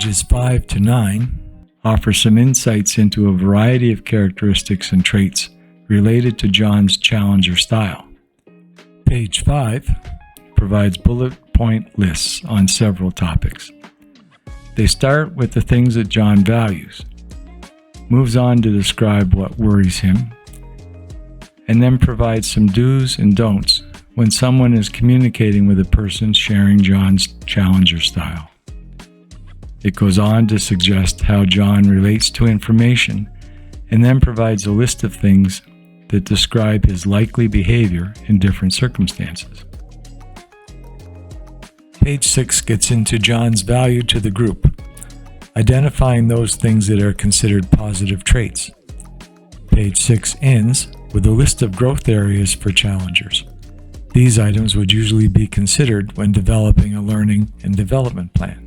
Pages 5 to 9 offer some insights into a variety of characteristics and traits related to John's Challenger style. Page 5 provides bullet point lists on several topics. They start with the things that John values, moves on to describe what worries him, and then provides some do's and don'ts when someone is communicating with a person sharing John's Challenger style. It goes on to suggest how John relates to information and then provides a list of things that describe his likely behavior in different circumstances. Page 6 gets into John's value to the group, identifying those things that are considered positive traits. Page 6 ends with a list of growth areas for challengers. These items would usually be considered when developing a learning and development plan.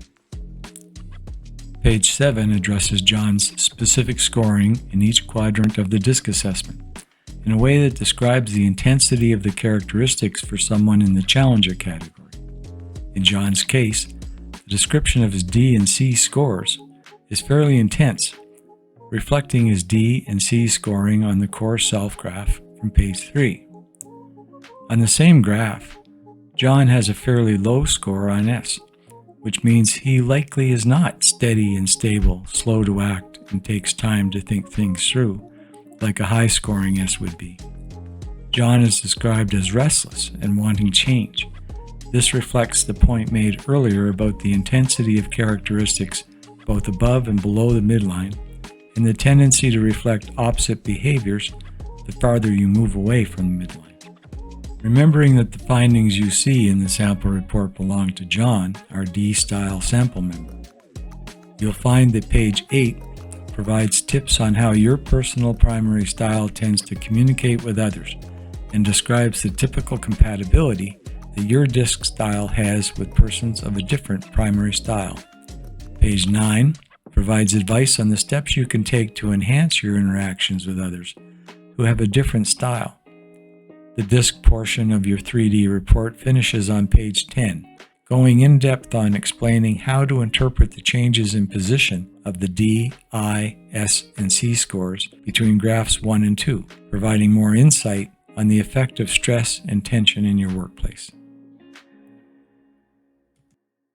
Page 7 addresses John's specific scoring in each quadrant of the DISC assessment in a way that describes the intensity of the characteristics for someone in the Challenger category. In John's case, the description of his D and C scores is fairly intense, reflecting his D and C scoring on the core self graph from page 3. On the same graph, John has a fairly low score on S, which means he likely is not steady and stable, slow to act, and takes time to think things through, like a high-scoring S would be. John is described as restless and wanting change. This reflects the point made earlier about the intensity of characteristics both above and below the midline, and the tendency to reflect opposite behaviors the farther you move away from the midline. Remembering that the findings you see in the sample report belong to John, our D-style sample member. You'll find that page 8 provides tips on how your personal primary style tends to communicate with others and describes the typical compatibility that your DISC style has with persons of a different primary style. Page 9 provides advice on the steps you can take to enhance your interactions with others who have a different style. The DISC portion of your 3D report finishes on page 10, going in depth on explaining how to interpret the changes in position of the D, I, S, and C scores between graphs 1 and 2, providing more insight on the effect of stress and tension in your workplace.